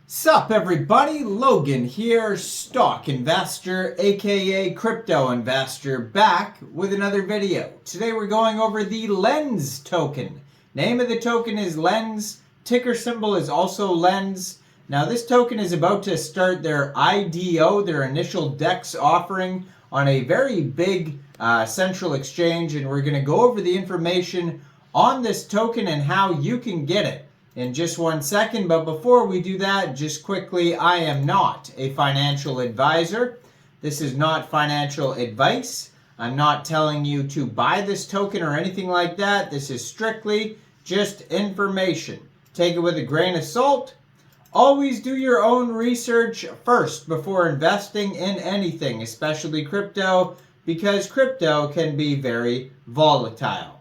Sup everybody, Logan here, stock investor aka crypto investor, back with another video. Today we're going over the LENS token. Name of the token is LENS, ticker symbol is also LENS. Now this token is about to start their IDO, their initial DEX offering on a very big central exchange, and we're going to go over the information on this token and how you can get it in just 1 second. But before we do that, just quickly, I am not a financial advisor. This is not financial advice. I'm not telling you to buy this token or anything like that. This is strictly just information. Take it with a grain of salt. Always do your own research first before investing in anything, especially crypto, because crypto can be very volatile.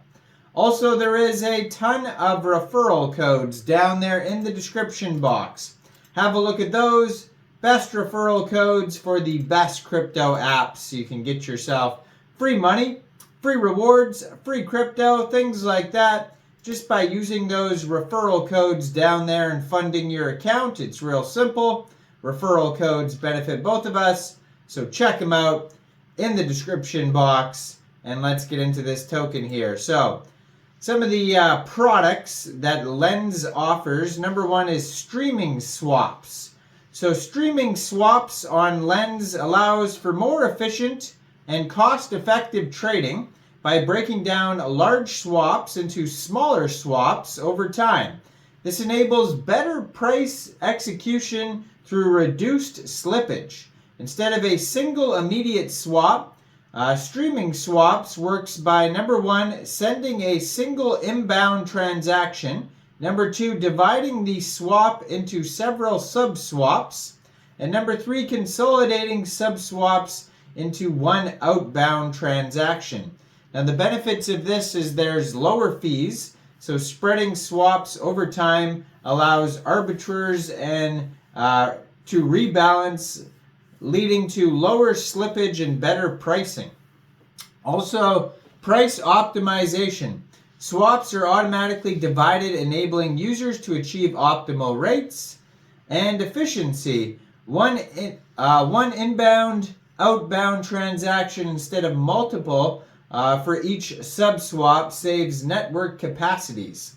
Also, there is a ton of referral codes down there in the description box. Have a look at those. Best referral codes for the best crypto apps. You can get yourself free money, free rewards, free crypto, things like that, just by using those referral codes down there and funding your account. It's real simple. Referral codes benefit both of us, so check them out in the description box. And let's get into this token here. So, some of the products that LENS offers, number one is streaming swaps. So streaming swaps on LENS allows for more efficient and cost-effective trading by breaking down large swaps into smaller swaps over time. This enables better price execution through reduced slippage. Instead of a single immediate swap, streaming swaps works by, number one, sending a single inbound transaction, number two, dividing the swap into several sub-swaps, and number three, consolidating sub-swaps into one outbound transaction. Now the benefits of this is there's lower fees, so spreading swaps over time allows arbiters and to rebalance, leading to lower slippage and better pricing. Also, price optimization. Swaps are automatically divided, enabling users to achieve optimal rates. And efficiency. One inbound, outbound transaction instead of multiple for each sub-swap saves network capacities.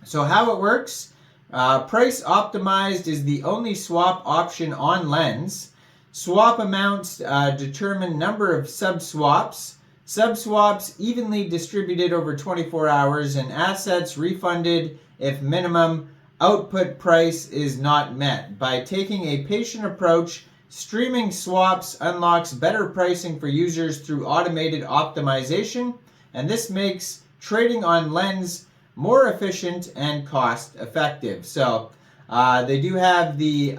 So how it works, price optimized is the only swap option on LENS. Swap amounts determine number of sub-swaps. Sub-swaps evenly distributed over 24 hours, and assets refunded if minimum output price is not met. By taking a patient approach, streaming swaps unlocks better pricing for users through automated optimization, and this makes trading on LENS more efficient and cost effective. So they do have the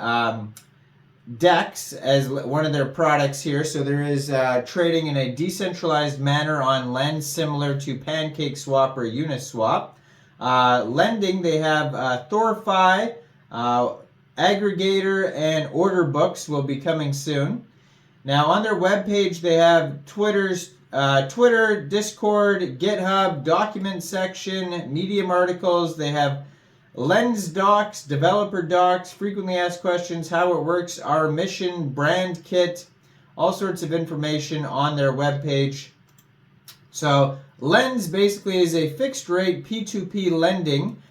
DEX as one of their products here. So there is trading in a decentralized manner on LENS, similar to PancakeSwap or Uniswap. Lending, they have Thorchain, aggregator, and order books will be coming soon. Now on their webpage they have Twitter, Discord, GitHub, document section, Medium articles. They have LENS docs, developer docs, frequently asked questions, how it works, our mission, brand kit, all sorts of information on their webpage. So LENS basically is a fixed rate P2P lending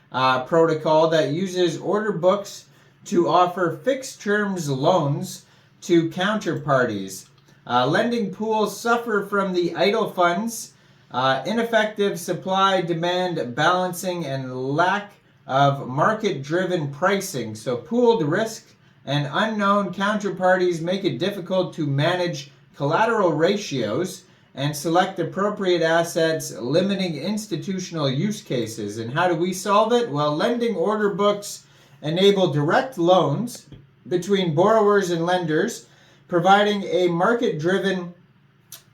protocol that uses order books to offer fixed terms loans to counterparties. Lending pools suffer from the idle funds, ineffective supply-demand balancing, and lack of market-driven pricing. So pooled risk and unknown counterparties make it difficult to manage collateral ratios and select appropriate assets, limiting institutional use cases. And how do we solve it? Well, lending order books enable direct loans between borrowers and lenders, providing a market-driven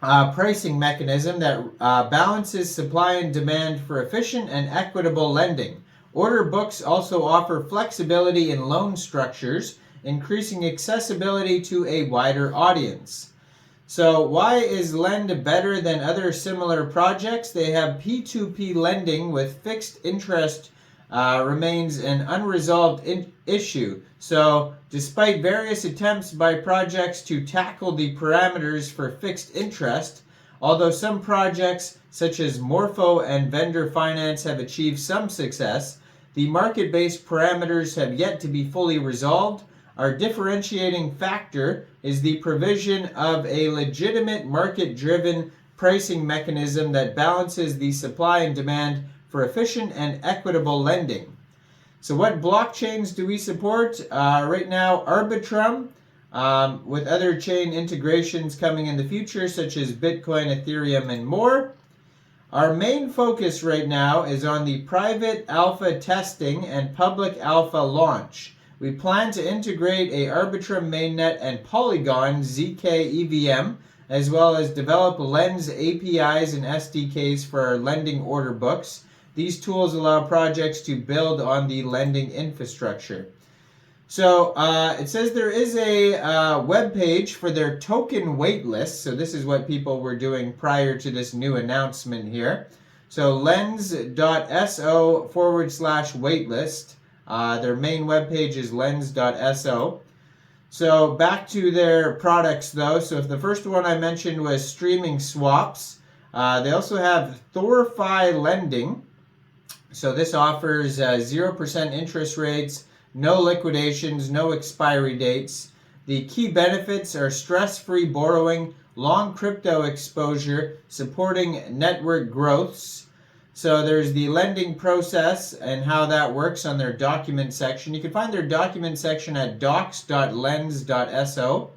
pricing mechanism that balances supply and demand for efficient and equitable lending. Order books also offer flexibility in loan structures, increasing accessibility to a wider audience. So why is Lend better than other similar projects? They have P2P lending with fixed interest remains an unresolved issue. So, despite various attempts by projects to tackle the parameters for fixed interest, although some projects such as Morpho and vendor finance have achieved some success, the market-based parameters have yet to be fully resolved. Our differentiating factor is the provision of a legitimate market-driven pricing mechanism that balances the supply and demand for efficient and equitable lending. So what blockchains do we support? Right now, Arbitrum, with other chain integrations coming in the future, such as Bitcoin, Ethereum, and more. Our main focus right now is on the private alpha testing and public alpha launch. We plan to integrate a Arbitrum mainnet and Polygon ZK EVM, as well as develop Lens APIs and SDKs for our lending order books. These tools allow projects to build on the lending infrastructure. So it says there is a web page for their token waitlist. So this is what people were doing prior to this new announcement here. So lens.so/waitlist. Their main web page is lens.so. So back to their products though. So if the first one I mentioned was streaming swaps, they also have Thorchain lending. So this offers 0% interest rates, no liquidations, no expiry dates. The key benefits are stress-free borrowing, long crypto exposure, supporting network growths. So there's the lending process and how that works on their document section. You can find their document section at docs.lens.so.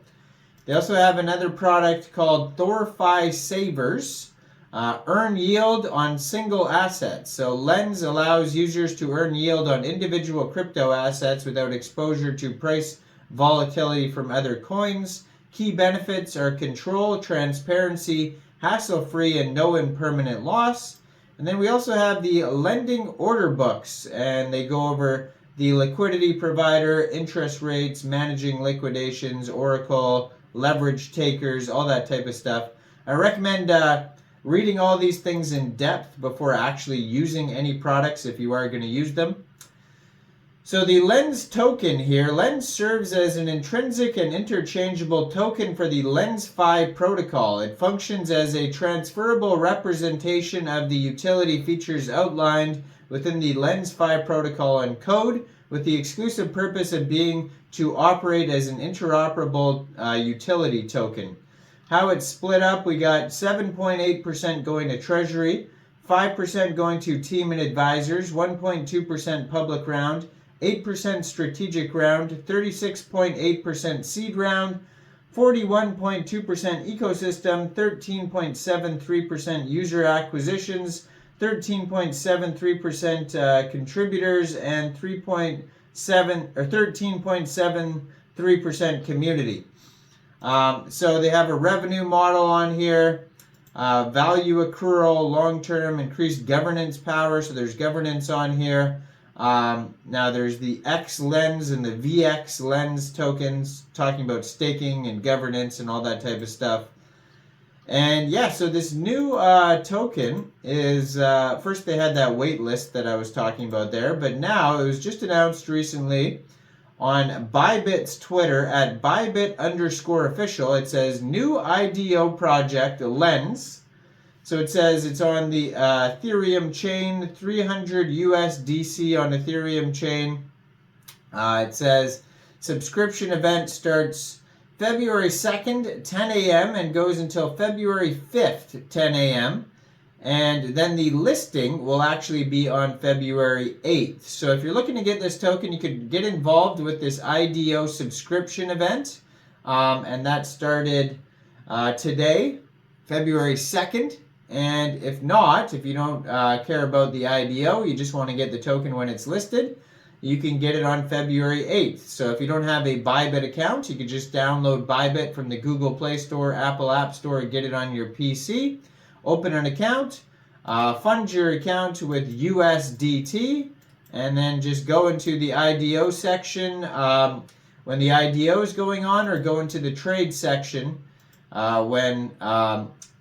They also have another product called Thorchain Savers. Earn yield on single assets. So Lens allows users to earn yield on individual crypto assets without exposure to price volatility from other coins. Key benefits are control, transparency, hassle-free, and no impermanent loss. And then we also have the lending order books, and they go over the liquidity provider, interest rates, managing liquidations, Oracle, leverage takers, all that type of stuff. I recommend reading all these things in depth before actually using any products if you are going to use them. So the Lens token here, Lens serves as an intrinsic and interchangeable token for the LensFi protocol. It functions as a transferable representation of the utility features outlined within the LensFi protocol and code, with the exclusive purpose of being to operate as an interoperable utility token. How it's split up, we got 7.8% going to Treasury, 5% going to team and advisors, 1.2% public round, 8% strategic round, 36.8% seed round, 41.2% ecosystem, 13.73% user acquisitions, 13.73% contributors, and 13.73% community. So they have a revenue model on here, value accrual, long-term, increased governance power. So there's governance on here. Now there's the X Lens and the VX Lens tokens, talking about staking and governance and all that type of stuff. And yeah, so this new token is, first they had that wait list that I was talking about there, but now it was just announced recently on Bybit's Twitter at Bybit_official. It says new IDO project, Lens. So it says it's on the Ethereum chain, 300 USDC on Ethereum chain. It says subscription event starts February 2nd, 10 a.m. and goes until February 5th, 10 a.m. And then the listing will actually be on February 8th. So if you're looking to get this token, you could get involved with this IDO subscription event. And that started today, February 2nd. And if not, if you don't care about the IDO, you just want to get the token when it's listed, you can get it on February 8th. So if you don't have a Bybit account, you can just download Bybit from the Google Play Store, Apple App Store, and get it on your PC. Open an account, fund your account with USDT, and then just go into the IDO section when the IDO is going on, or go into the trade section when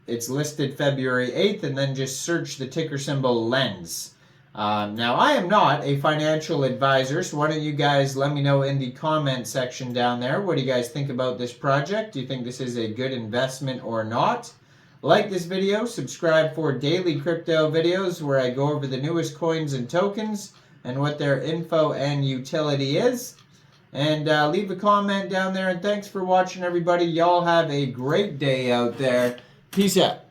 it's listed February 8th, and then just search the ticker symbol LENS. Now, I am not a financial advisor, so why don't you guys let me know in the comment section down there. What do you guys think about this project? Do you think this is a good investment or not? Like this video, subscribe for daily crypto videos where I go over the newest coins and tokens and what their info and utility is. And leave a comment down there. And thanks for watching, everybody. Y'all have a great day out there. Peace out.